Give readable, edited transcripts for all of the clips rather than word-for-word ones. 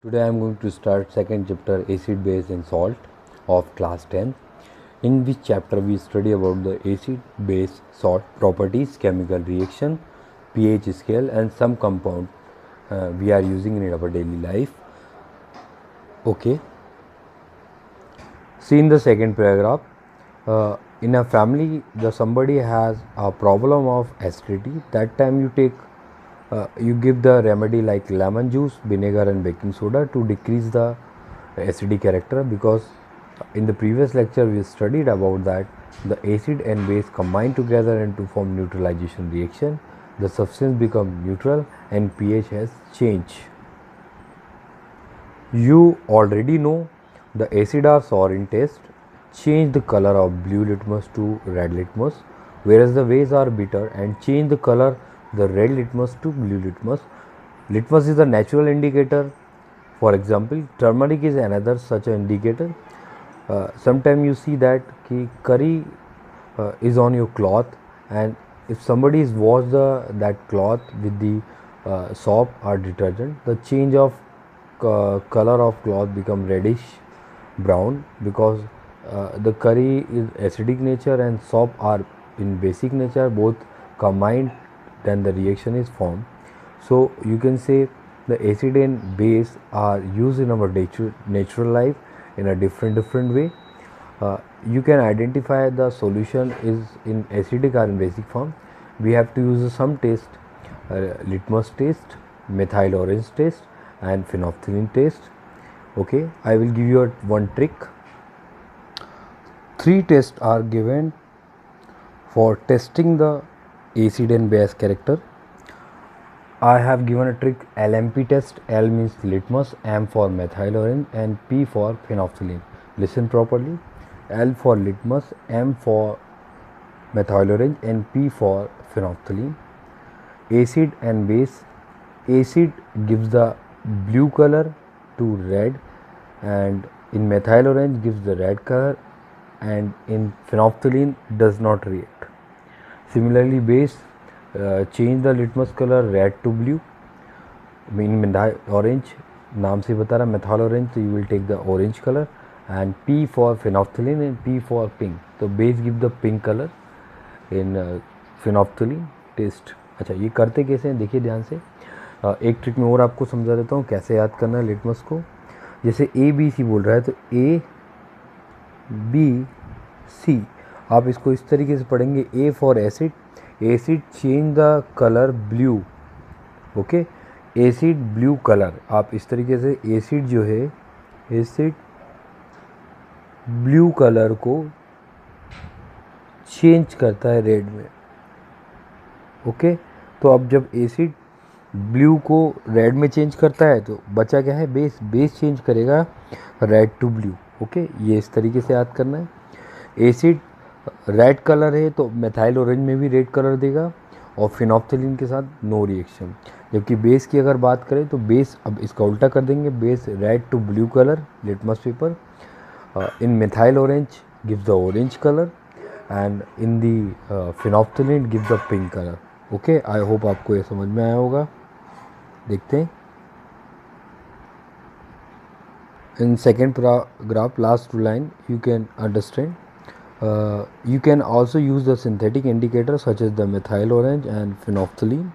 Today I am going to start second chapter acid, base and salt of class 10, in which chapter we study about the acid, base, salt properties, chemical reaction, pH scale and some compound we are using in our daily life. Okay. See in the second paragraph, in a family, somebody has a problem of acidity. That time you give the remedy like lemon juice, vinegar, and baking soda to decrease the acidic character. Because in the previous lecture we studied about that the acid and base combine together and to form neutralization reaction. The substance become neutral and pH has changed. You already know the acid are sour in taste, change the color of blue litmus to red litmus, whereas the base are bitter and change the color the red litmus to blue litmus. Litmus is a natural indicator. For example, turmeric is another such an indicator. Sometimes you see that curry is on your cloth, and if somebody is washed that cloth with the soap or detergent, the change of color of cloth become reddish brown, because the curry is acidic nature and soap are in basic nature, both combined, then the reaction is formed. So you can say the acid and base are used in our natural life in a different way. You can identify the solution is in acidic or in basic form. We have to use some test, litmus test, methyl orange test and phenolphthalein test. Okay, I will give you one trick. 3 tests are given for testing the acid and base character. I have given a trick LMP test. L means litmus, M for methyl orange and P for phenolphthalein. Listen properly. L for litmus, M for methyl orange and P for phenolphthalein. Acid and base. Acid gives the blue color to red, and in methyl orange gives the red color, and in phenolphthalein does not react. Similarly, base change the litmus color red to blue. In methyl orange, नाम से बता रहा methyl orange, so you will take the orange color, and P for phenolphthalein and P for pink. तो base give the pink color in phenolphthalein test. अच्छा, ये करते कैसे हैं देखिए ध्यान से. एक ट्रिक में और आपको समझा देता हूँ कैसे याद करना है लिटमस को. जैसे ए बी सी बोल रहा है तो ए बी सी, आप इसको इस तरीके से पढ़ेंगे. A for acid, acid change the colour blue. Okay, acid blue colour. आप इस तरीके से एसिड जो है, एसिड ब्लू कलर को चेंज करता है रेड में. ओके, तो अब जब एसिड ब्लू को रेड में चेंज करता है तो बचा क्या है, बेस. बेस चेंज करेगा रेड टू ब्लू. ओके, ये इस तरीके से याद करना है. एसिड रेड कलर है तो मेथाइल ऑरेंज में भी रेड कलर देगा और फिनॉप्थलीन के साथ नो रिएक्शन. जबकि बेस की अगर बात करें तो बेस, अब इसका उल्टा कर देंगे, base red to blue colour litmus paper. In methyl orange give the orange colour and in the phenolphthalein give the pink colour. Okay, I hope आपको ये समझ में आया होगा. देखते हैं in second paragraph last 2 line you can understand. You can also use the synthetic indicators such as the methyl orange and phenolphthalein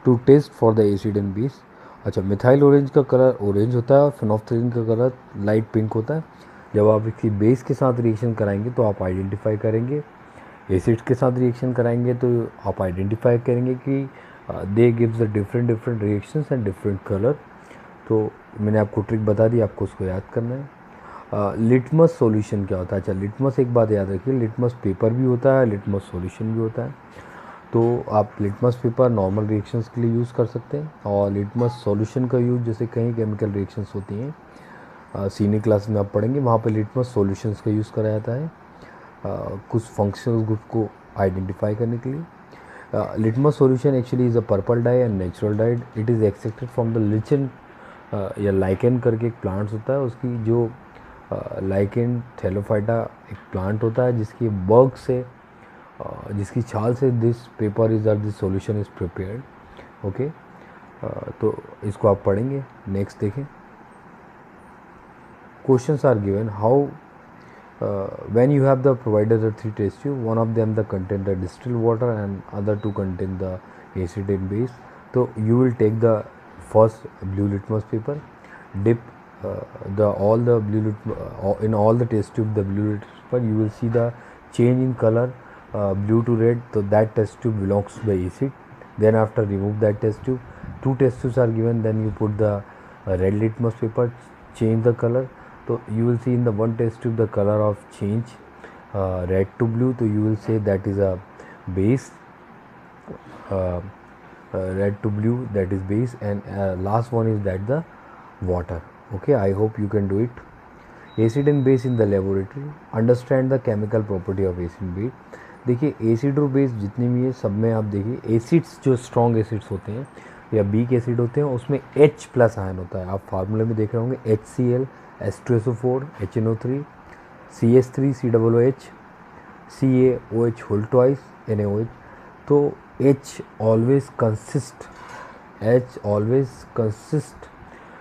to test for the acid and base. अच्छा, methyl orange का colour orange होता है और phenolphthalein का colour light pink होता है. जब आप इसकी बेस के साथ रिएक्शन कराएंगे तो आप आइडेंटिफाई करेंगे. एसिड के साथ रिएक्शन कराएंगे तो आप आइडेंटिफाई करेंगे कि they gives the different reactions and different colour. तो मैंने आपको ट्रिक बता दी, आपको उसको याद करना है. लिटमस सॉल्यूशन क्या होता है. अच्छा, लिटमस एक बात याद रखिए, लिटमस पेपर भी होता है, लिटमस सॉल्यूशन भी होता है. तो आप लिटमस पेपर नॉर्मल रिएक्शंस के लिए यूज़ कर सकते हैं और लिटमस सॉल्यूशन का यूज़ जैसे कई केमिकल रिएक्शंस होती हैं सीनियर क्लास में आप पढ़ेंगे, वहाँ पे लिटमस सॉल्यूशंस का यूज़ करा जाता है कुछ फंक्शनल ग्रुप को आइडेंटिफाई करने के लिए. Litmus solution actually is a purple dye and natural dye. It is extracted from the lichen या लाइकेन करके एक प्लांट्स होता है. उसकी जो लाइकेन थैलोफाइटा एक प्लांट होता है जिसकी बर्ग से जिसकी छाल से this paper is or this solution is prepared. Okay, तो इसको आप पढ़ेंगे. नेक्स्ट देखें. questions are given how when you have the provided the three test tube, one of them the contain the distilled water and other two contain the acid and base. So you will take the first blue litmus paper, dip the all the blue in all the test tube the blue litmus paper, you will see the change in color blue to red. So that test tube belongs to the acid. Then after remove that test tube, two test tubes are given, then you put the red litmus paper, change the color. So you will see in the one test tube the color of change red to blue. So you will say that is a base, red to blue, that is base, and last one is that the water. Okay, I hope you can do it. Acid and base in the laboratory, understand the chemical property of acid and base. देखिए acid और base जितने भी है सब में आप देखिए acids जो स्ट्रॉन्ग एसिड्स होते हैं या वीक एसिड होते हैं उसमें H प्लस आयन होता है. आप फार्मूले में देख रहे होंगे HCl H2SO4 HNO3 CH3 COOH CaOH whole twice NaOH. तो H always consist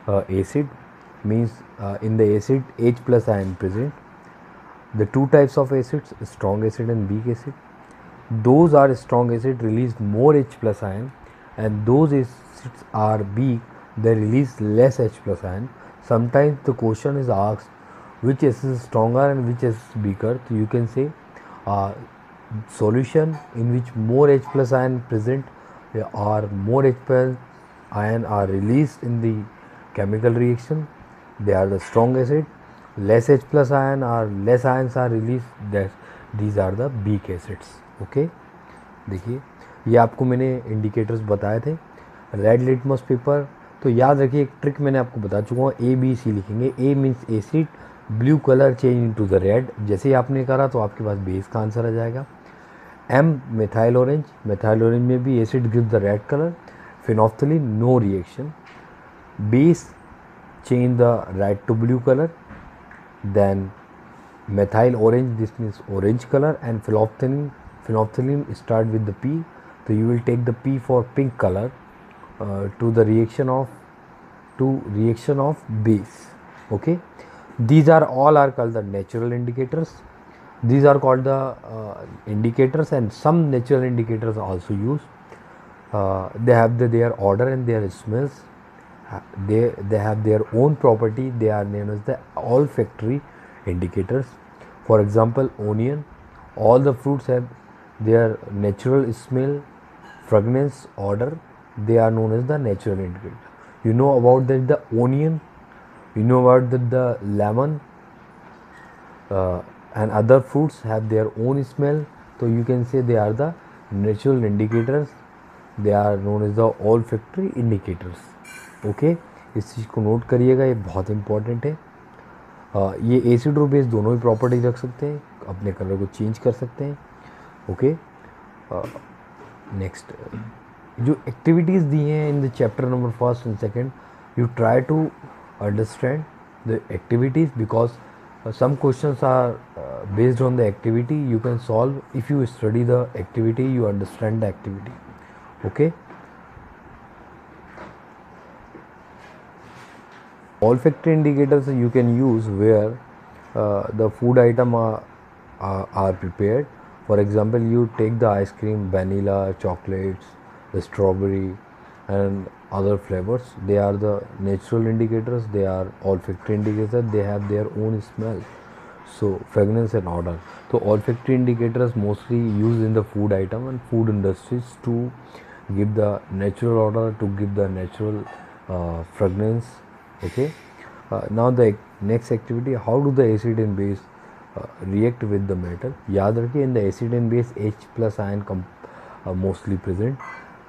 acid, means in the acid H plus ion present. The two types of acids, strong acid and weak acid. Those are strong acid release more H plus ion, and those acids are weak, they release less H plus ion. Sometimes the question is asked which acid is stronger and which acid is weaker. So you can say solution in which more H plus ion present or more H plus ion are released in the chemical reaction, they are the strong acid. Less H plus ion or less ions are released, that these are the weak acids. Okay देखिए ये आपको मैंने indicators बताए थे. Red litmus paper, तो याद रखिए एक ट्रिक मैंने आपको बता चुका हूँ. ABC लिखेंगे. A means acid, blue colour change into the red. जैसे ही आपने करा तो आपके पास बेस का आंसर आ जाएगा. M methyl orange, methyl orange में भी acid give the red colour. Phenolphthalein no reaction. Base change the red to blue color. Then methyl orange, this means orange color, and phenolphthalein start with the P. So you will take the P for pink color to the reaction of base. Okay, these are all are called the natural indicators. These are called the indicators, and some natural indicators are also used. They have their order and their smells. They have their own property. They are known as the olfactory indicators. For example, onion, all the fruits have their natural smell, fragrance, odor. They are known as the natural indicator. You know about that the onion, you know about that the lemon and other fruits have their own smell. So you can say they are the natural indicators. They are known as the olfactory indicators. Okay इस चीज़ को note करिएगा, ये बहुत important है. ये acid और base दोनों ही property रख सकते हैं, अपने कलर को चेंज कर सकते हैं. ओके नेक्स्ट जो एक्टिविटीज़ दी हैं in the chapter number first and second, you try to understand the activities because some questions are based on the activity. You can solve if you study the activity, you understand the activity. Okay. Olfactory indicators you can use where the food item are prepared. For example, you take the ice cream, vanilla, chocolates, the strawberry and other flavors. They are the natural indicators. They are olfactory indicators. They have their own smell, so fragrance and odor. So olfactory indicators mostly used in the food item and food industries to give the natural odor, to give the natural fragrance. Okay, now the next activity, how do the acid and base react with the metal? याद रखिए in the acid and base H plus ion mostly present.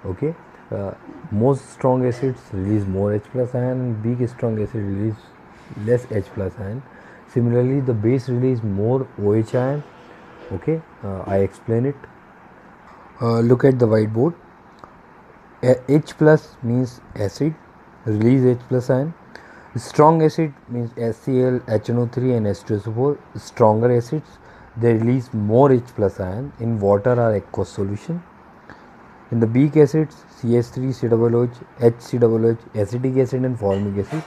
Okay, most strong acids release more H plus ion and weak strong acid release less H plus ion. Similarly, the base release more OH ion. Okay, I explain it. Look at the whiteboard. H plus means acid, release H plus ion. Strong acid means HCl, HNO3 and H2SO4. Stronger acids, they release more H plus ion in water or aqueous solution. In the weak acids, CH3, COOH, HCOOH, acetic acid and formic acid,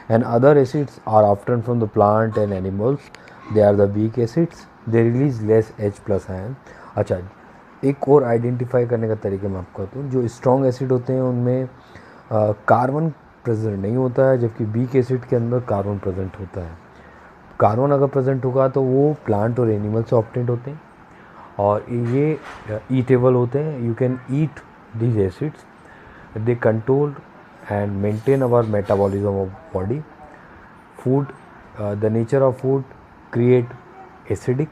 And other acids are often from the plant and animals. They are the weak acids. They release less H plus ion. अच्छा, एक और identify करने का तरीका मैं आपको बताऊँ. जो स्ट्रॉन्ग एसिड होते हैं उनमें कार्बन प्रेजेंट नहीं होता है, जबकि वीक एसिड के अंदर कार्बन प्रेजेंट होता है. कार्बन अगर प्रेजेंट होगा तो वो प्लांट और एनिमल से ऑब्टेन्ड होते हैं और ये ईटेबल होते हैं. You can eat these acids. They control and maintain our metabolism of body. Food, the nature of food create acidic.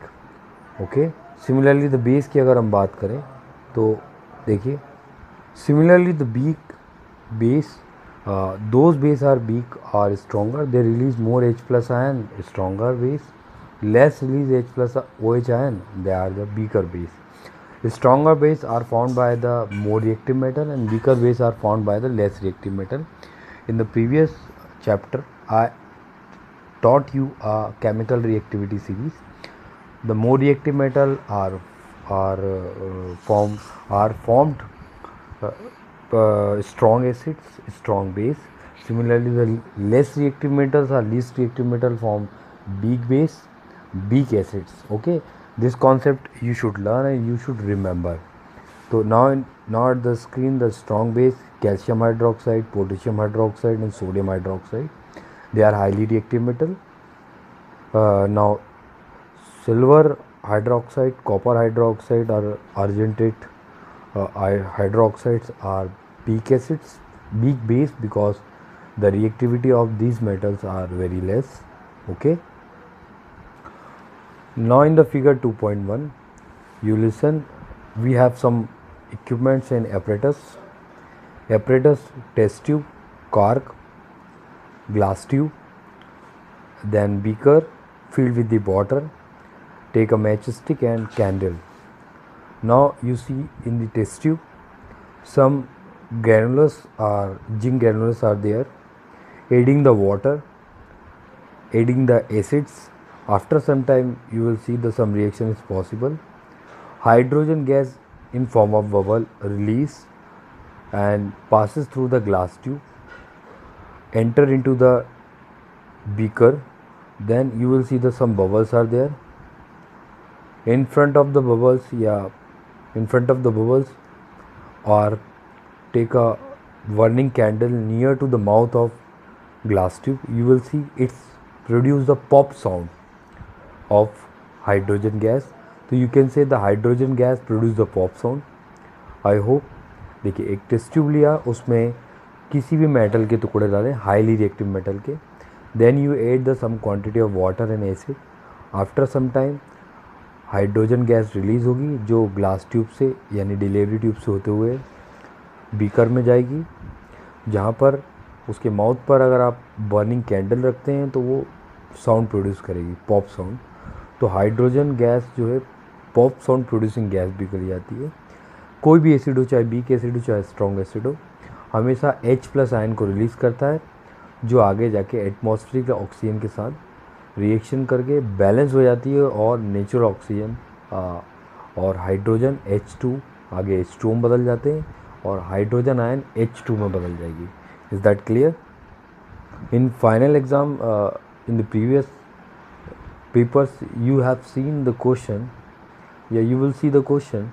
Okay. Similarly the base की अगर हम बात करें तो देखिए, similarly the weak base, those base are weak or stronger. They release more H plus ion. Stronger base less release H plus OH ion. They are the weaker base. Stronger base are found by the more reactive metal and weaker base are found by the less reactive metal. In the previous chapter, I taught you a chemical reactivity series. The more reactive metal are formed strong acids, strong base. Similarly, the less reactive metals or least reactive metal form weak base, weak acids. Okay, this concept you should learn and you should remember. So now at the screen, the strong base, calcium hydroxide, potassium hydroxide and sodium hydroxide, they are highly reactive metal. Now silver hydroxide, copper hydroxide or argentate hydroxides are weak acids, weak base, because the reactivity of these metals are very less. Okay. Now in the figure 2.1, you listen, we have some equipments and apparatus. Apparatus: test tube, cork, glass tube, then beaker filled with the water. Take a matchstick and candle. Now you see in the test tube some granules or zinc granules are there, aiding the water, aiding the acids. After some time you will see the some reaction is possible. Hydrogen gas in form of bubble release and passes through the glass tube, enter into the beaker. Then you will see the some bubbles are there. In front of the bubbles, or take a burning candle near to the mouth of glass tube, you will see it's produce the pop sound of hydrogen gas. तो you can say the hydrogen gas produce the pop sound. I hope. देखिए, एक test tube लिया, उसमें किसी भी metal के टुकड़े डालें, हाईली रिएक्टिव मेटल के. Then you add the some quantity of water and acid. After some time hydrogen gas release होगी, जो ग्लास ट्यूब से यानी डिलीवरी ट्यूब से होते हुए बीकर में जाएगी, जहाँ पर उसके माउथ पर अगर आप बर्निंग कैंडल रखते हैं तो वो साउंड प्रोड्यूस करेगी, पॉप साउंड. तो हाइड्रोजन गैस जो है पॉप साउंड प्रोड्यूसिंग गैस भी करी जाती है. कोई भी एसिड हो, चाहे वीक एसिड हो चाहे स्ट्रॉन्ग एसिड हो, हमेशा H प्लस आयन को रिलीज़ करता है, जो आगे जाके एटमॉस्फेरिक ऑक्सीजन के साथ रिएक्शन करके बैलेंस हो जाती है और नेचुरल ऑक्सीजन और हाइड्रोजन H2 आगे H2 में बदल जाते हैं और हाइड्रोजन आयन H2 में बदल जाएगी. Is that clear? In final exam in the previous papers you have seen the question, you will see the question,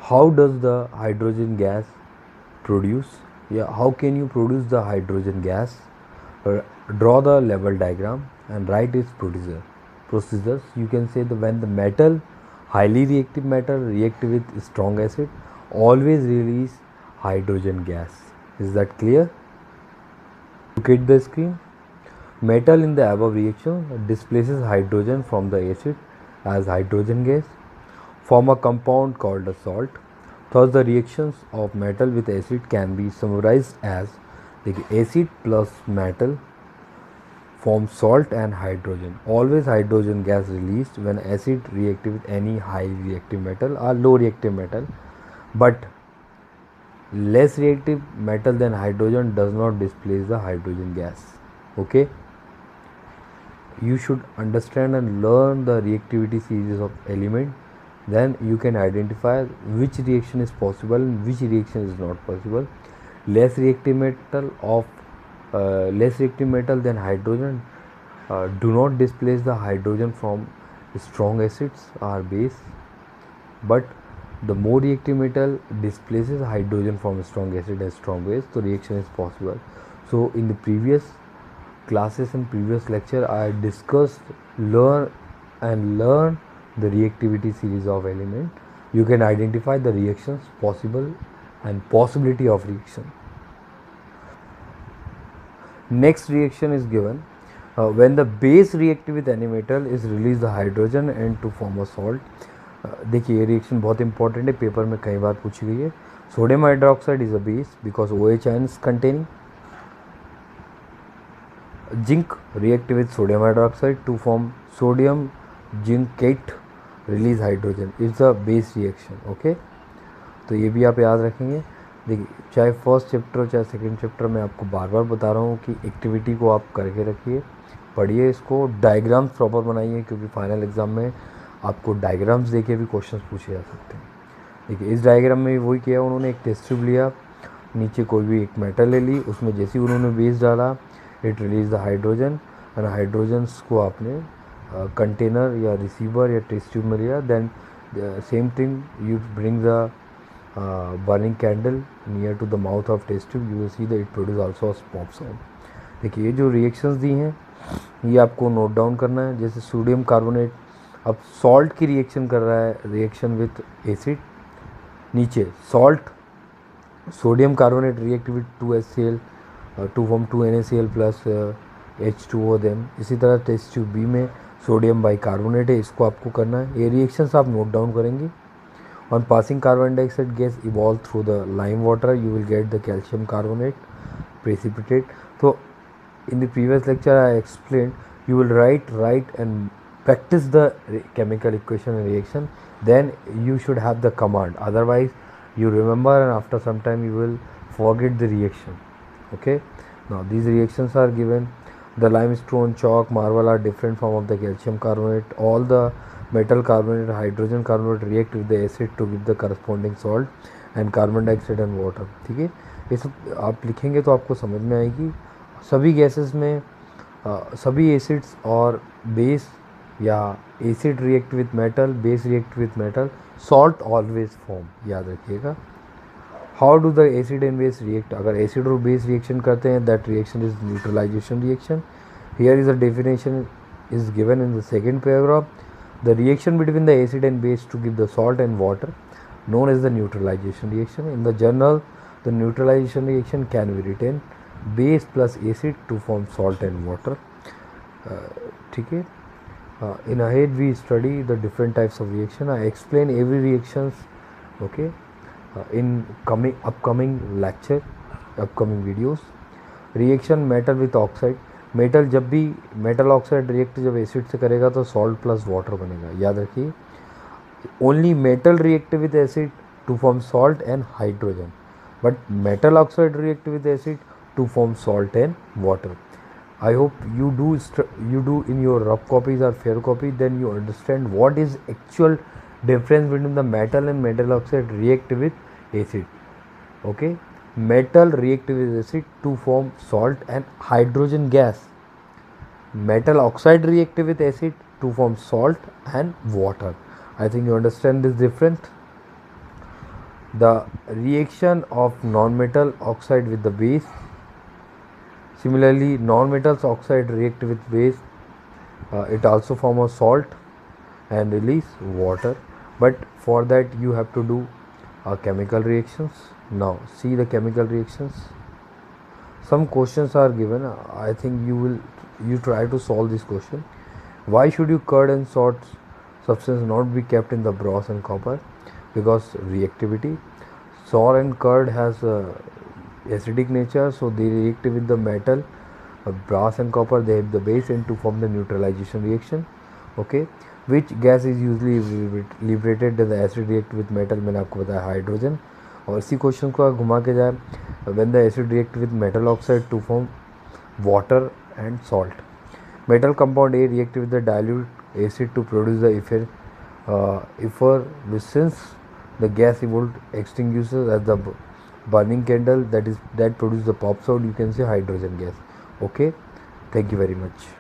how does the hydrogen gas produce, how can you produce the hydrogen gas? Draw the level diagram and write its procedures. You can say that when the metal, highly reactive metal, react with strong acid, always release hydrogen gas. Is that clear? Look at the screen. Metal in the above reaction displaces hydrogen from the acid as hydrogen gas, form a compound called a salt. Thus the reactions of metal with acid can be summarized as acid plus metal forms salt and hydrogen. Always hydrogen gas released when acid react with any high reactive metal or low reactive metal, but less reactive metal than hydrogen does not displace the hydrogen gas. Okay, you should understand and learn the reactivity series of element, then you can identify which reaction is possible and which reaction is not possible. Less reactive metal of less reactive metal than hydrogen do not displace the hydrogen from strong acids or base, but the more reactive metal displaces hydrogen from strong acid and strong base, so reaction is possible. So in the previous classes and previous lecture, I discussed learn the reactivity series of element. You can identify the reactions possible and possibility of reaction. Next reaction is given when the base reactive with any metal is release the hydrogen and to form a salt. देखिए ये reaction बहुत important है, paper में कई बार पूछी गई है. Sodium hydroxide is a base because OH ions containing zinc react with sodium hydroxide to form sodium zincate release hydrogen. It's a base reaction. Okay, तो ये भी आप याद रखेंगे. देखिए चाहे फर्स्ट चैप्टर चाहे सेकंड चैप्टर में आपको बार बार बता रहा हूँ कि एक्टिविटी को आप करके रखिए, पढ़िए इसको, डायग्राम्स प्रॉपर बनाइए क्योंकि फाइनल एग्जाम में आपको डायग्राम्स देके भी क्वेश्चंस पूछे जा सकते हैं. देखिए इस डायग्राम में वही किया, उन्होंने एक टेस्ट ट्यूब लिया, नीचे कोई भी एक मेटल ले ली, उसमें जैसे ही उन्होंने बेस डाला इट रिलीज द हाइड्रोजन, और हाइड्रोजन्स को आपने कंटेनर या रिसीवर या टेस्ट ट्यूब में लिया. Then same thing you bring the burning candle near to the mouth of test tube, you will see that it produce also a pop sound. देखिए ये जो रिएक्शंस दी हैं ये आपको नोट डाउन करना है. जैसे सोडियम कार्बोनेट अब सॉल्ट की रिएक्शन कर रहा है, रिएक्शन विथ एसिड. नीचे salt sodium carbonate react with 2HCl to form 2NaCl plus H2O then. इसी तरह टेस्ट ट्यूब बी में सोडियम बाइकार्बोनेट है, इसको आपको करना है. ये रिएक्शंस आप नोट डाउन करेंगे. On passing carbon dioxide gas evolved through the lime water, you will get the calcium carbonate precipitate. So in the previous lecture I explained you will write and practice the chemical equation and reaction, then you should have the command, otherwise you remember and after some time you will forget the reaction. Okay, now these reactions are given. The limestone, chalk, marble are different form of the calcium carbonate. All the metal carbonate, hydrogen carbonate react with the acid to give the corresponding salt and carbon dioxide and water. ठीक है, ये सब आप लिखेंगे तो आपको समझ में आएगी. सभी गैसेस में सभी एसिड्स और बेस या acid react with metal, base react with metal, salt always form, याद रखिएगा. How do the acid and base react? अगर एसिड और बेस रिएक्शन करते हैं that reaction is neutralisation reaction. Here is a definition is given in the second paragraph. The reaction between the acid and base to give the salt and water known as the neutralization reaction. In the journal, the neutralization reaction can be written base plus acid to form salt and water. ठीक है. In ahead we study the different types of reaction. I explain every reactions. Okay. In upcoming lecture, upcoming videos. Reaction metal with oxide. Metal जब भी metal oxide react जब acid से करेगा तो salt plus water बनेगा, याद रखिए. Only metal react with acid to form salt and hydrogen, but metal oxide react with acid to form salt and water. I hope you do in your rough copies or fair copy, then you understand what is actual difference between the metal and metal oxide react with acid. Okay. Metal react with acid to form salt and hydrogen gas. Metal oxide react with acid to form salt and water. I think you understand this difference. The reaction of non-metal oxide with the base. Similarly, non-metals oxide react with base. It also form a salt and release water. But for that you have to do chemical reactions. Now see the chemical reactions. Some questions are given. I think you try to solve this question. Why should you curd and salt substance not be kept in the brass and copper? Because reactivity. Salt and curd has acidic nature, so they react with the metal. Brass and copper, they have the base and to form the neutralization reaction. Okay. Which gas is usually liberated when the acid react with metal? मैंने आपको बताया hydrogen. और इसी question को घुमा के जाए, when the acid react with metal oxide to form water and salt. Metal compound A react with the dilute acid to produce the effervescence. The gas evolved extinguishes as the burning candle that produce the pop sound, you can say hydrogen gas. Okay, thank you very much.